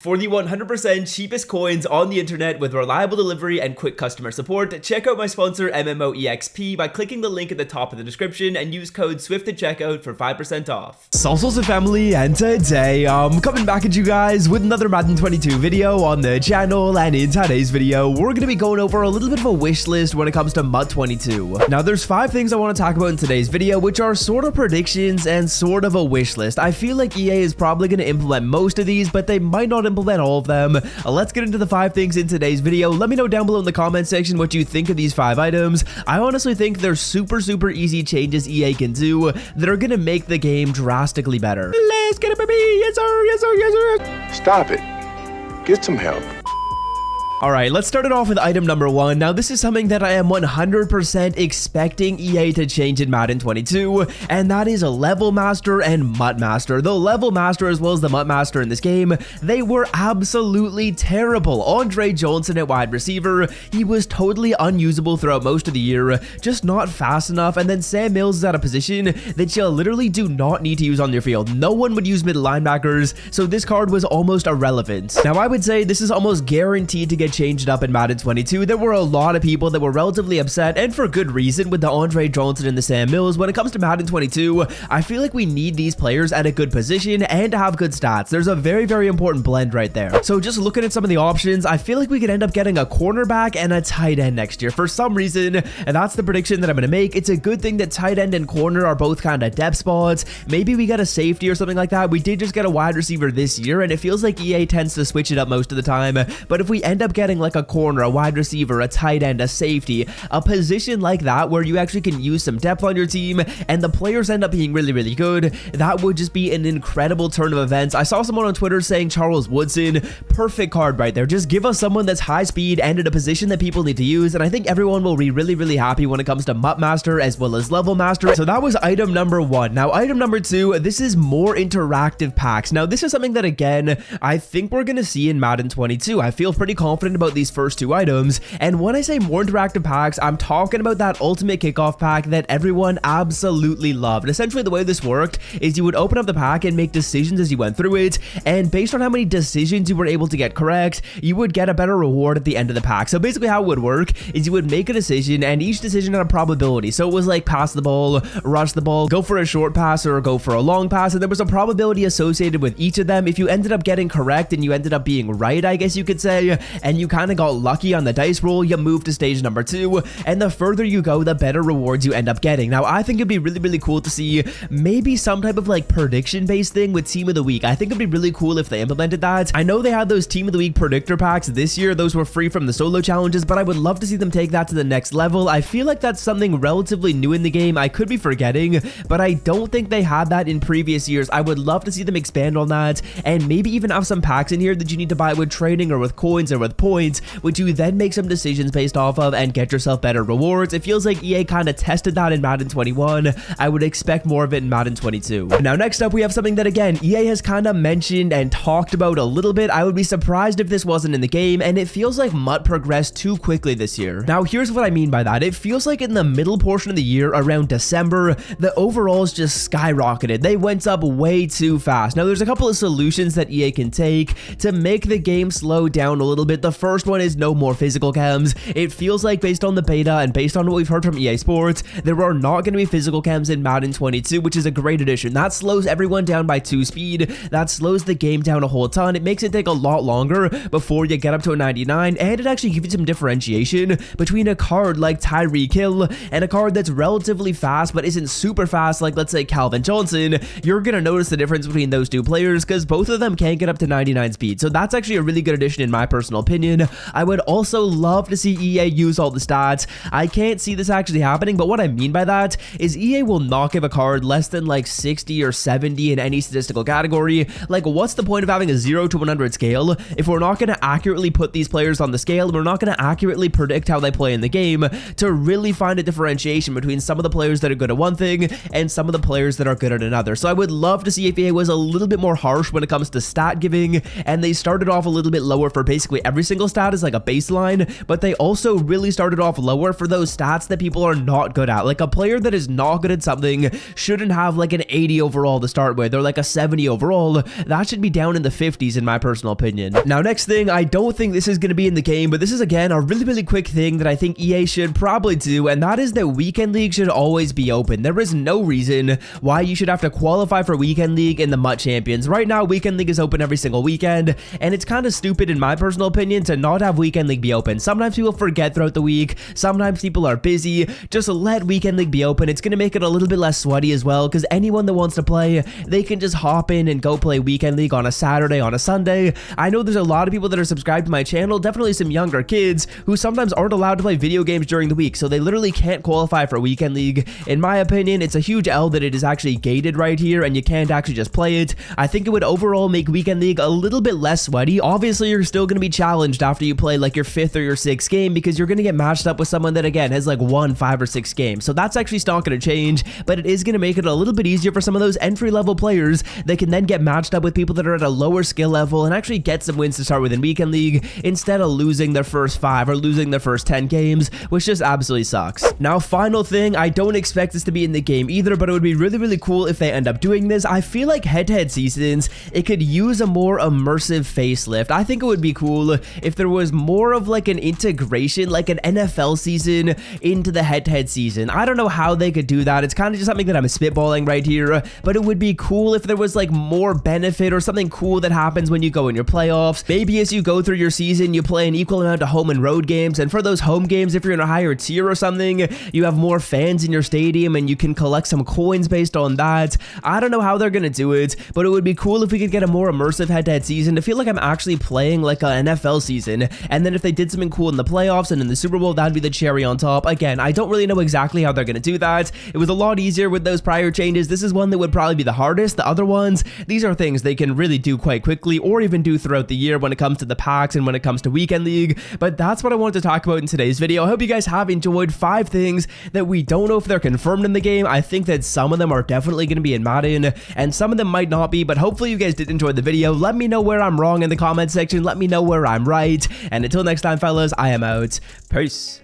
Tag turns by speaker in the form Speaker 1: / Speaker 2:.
Speaker 1: For the 100% cheapest coins on the internet with reliable delivery and quick customer support, check out my sponsor MMOEXP by clicking the link at the top of the description and use code SWIFT at checkout for 5% off.
Speaker 2: Salsa family, and today I'm coming back at you guys with another Madden 22 video on the channel, and in today's video we're going to be going over a little bit of a wish list when it comes to MUT 22. Now there's 5 things I want to talk about in today's video, which are sort of predictions and sort of a wish list. I feel like EA is probably going to implement most of these, but they might not implement all of them. Let's get into the 5 things in today's video. Let me know down below in the comment section what you think of these 5 items. I honestly think they're super easy changes EA can do that are going to make the game drastically better. Let's get it, baby. Yes sir, yes sir, yes sir.
Speaker 3: Stop it. Get some help.
Speaker 2: Alright, let's start it off with item number 1. Now, this is something that I am 100% expecting EA to change in Madden 22, and that is a Level Master and MUT Master. The Level Master as well as the MUT Master in this game, they were absolutely terrible. Andre Johnson at wide receiver, he was totally unusable throughout most of the year, just not fast enough, and then Sam Mills is at a position that you literally do not need to use on your field. No one would use middle linebackers, so this card was almost irrelevant. Now, I would say this is almost guaranteed to get changed up in Madden 22. There were a lot of people that were relatively upset, and for good reason, with the Andre Johnson and the Sam Mills. When it comes to Madden 22, I feel like we need these players at a good position and to have good stats. There's a very important blend right there. So just looking at some of the options, I feel like we could end up getting a cornerback and a tight end next year for some reason, and that's the prediction that I'm going to make. It's a good thing that tight end and corner are both kind of depth spots. Maybe we get a safety or something like that. We did just get a wide receiver this year, and it feels like EA tends to switch it up most of the time, but if we end up getting like a corner, a wide receiver, a tight end, a safety, a position like that where you actually can use some depth on your team and the players end up being really good, that would just be an incredible turn of events. I saw someone on Twitter saying Charles Woodson, perfect card right there. Just give us someone that's high speed and in a position that people need to use, and I think everyone will be really happy when it comes to MUT Master as well as Level Master. So that was item number 1. Now item number 2, this is more interactive packs. Now this is something that again I think we're gonna see in Madden 22. I feel pretty confident about these first 2 items, and when I say more interactive packs, I'm talking about that ultimate kickoff pack that everyone absolutely loved. Essentially the way this worked is you would open up the pack and make decisions as you went through it, and based on how many decisions you were able to get correct, you would get a better reward at the end of the pack. So basically how it would work is you would make a decision, and each decision had a probability. So it was like pass the ball, rush the ball, go for a short pass, or go for a long pass, and there was a probability associated with each of them. If you ended up getting correct and you ended up being right, I guess you could say, and you kind of got lucky on the dice roll, you move to stage number 2, and the further you go, the better rewards you end up getting. Now I think it'd be really cool to see maybe some type of like prediction based thing with Team of the Week. I think it'd be really cool if they implemented that. I know they had those Team of the Week predictor packs this year, those were free from the solo challenges, but I would love to see them take that to the next level. I feel like that's something relatively new in the game. I could be forgetting, but I don't think they had that in previous years. I would love to see them expand on that, and maybe even have some packs in here that you need to buy with training or with coins or with points, which you then make some decisions based off of and get yourself better rewards. It feels like EA kind of tested that in Madden 21. I would expect more of it in Madden 22. Now next up we have something that again EA has kind of mentioned and talked about a little bit. I would be surprised if this wasn't in the game, and it feels like MUT progressed too quickly this year. Now here's what I mean by that. It feels like in the middle portion of the year, around December, the overalls just skyrocketed. They went up way too fast. Now there's a couple of solutions that EA can take to make the game slow down a little bit. The first one is no more physical cams. It feels like based on the beta and based on what we've heard from EA Sports, there are not going to be physical cams in Madden 22, which is a great addition. That slows everyone down by 2 speed. That slows the game down a whole ton. It makes it take a lot longer before you get up to a 99, and it actually gives you some differentiation between a card like Tyreek Hill and a card that's relatively fast but isn't super fast like let's say Calvin Johnson. You're going to notice the difference between those 2 players because both of them can't get up to 99 speed. So that's actually a really good addition in my personal opinion. I would also love to see EA use all the stats. I can't see this actually happening, but what I mean by that is EA will not give a card less than like 60 or 70 in any statistical category. Like, what's the point of having a 0 to 100 scale if we're not going to accurately put these players on the scale, and we're not going to accurately predict how they play in the game to really find a differentiation between some of the players that are good at one thing and some of the players that are good at another. So I would love to see if EA was a little bit more harsh when it comes to stat giving, and they started off a little bit lower for basically every single stat as like a baseline, but they also really started off lower for those stats that people are not good at. Like a player that is not good at something shouldn't have like an 80 overall to start with, or like a 70 overall. That should be down in the 50s in my personal opinion. Now, next thing, I don't think this is going to be in the game, but this is again a really quick thing that I think EA should probably do, and that is that Weekend League should always be open. There is no reason why you should have to qualify for Weekend League in the MUT Champions. Right now, Weekend League is open every single weekend, and it's kind of stupid in my personal opinion to not have Weekend League be open. Sometimes people forget throughout the week, sometimes people are busy. Just let Weekend League be open. It's going to make it a little bit less sweaty as well, because anyone that wants to play, they can just hop in and go play Weekend League on a Saturday, on a Sunday. I know there's a lot of people that are subscribed to my channel, definitely some younger kids, who sometimes aren't allowed to play video games during the week, so they literally can't qualify for Weekend League. In my opinion, it's a huge L that it is actually gated right here, and you can't actually just play it. I think it would overall make Weekend League a little bit less sweaty. Obviously, you're still going to be challenged after you play like your 5th or your 6th game, because you're going to get matched up with someone that again has like won 5 or 6 games, so that's actually not going to change, but it is going to make it a little bit easier for some of those entry-level players that can then get matched up with people that are at a lower skill level and actually get some wins to start with in Weekend League, instead of losing their first 5 or losing their first 10 games, which just absolutely sucks. Now, final thing, I don't expect this to be in the game either, but it would be really cool if they end up doing this. I feel like head-to-head seasons, it could use a more immersive facelift. I think it would be cool if there was more of like an integration, like an NFL season into the head-to-head season. I don't know how they could do that. It's kind of just something that I'm spitballing right here, but it would be cool if there was like more benefit or something cool that happens when you go in your playoffs. Maybe as you go through your season, you play an equal amount of home and road games, and for those home games, if you're in a higher tier or something, you have more fans in your stadium and you can collect some coins based on that. I don't know how they're gonna do it, but it would be cool if we could get a more immersive head-to-head season to feel like I'm actually playing like an NFL season. And then if they did something cool in the playoffs and in the Super Bowl, that'd be the cherry on top. Again, I don't really know exactly how they're gonna do that. It was a lot easier with those prior changes. This is one that would probably be the hardest. The other ones, these are things they can really do quite quickly, or even do throughout the year when it comes to the packs and when it comes to Weekend League. But that's what I wanted to talk about in today's video. I hope you guys have enjoyed 5 things that we don't know if they're confirmed in the game. I think that some of them are definitely going to be in Madden, and some of them might not be, but hopefully you guys did enjoy the video. Let me know where I'm wrong in the comment section. Let me know where I'm right. And until next time, fellas, I am out. Peace.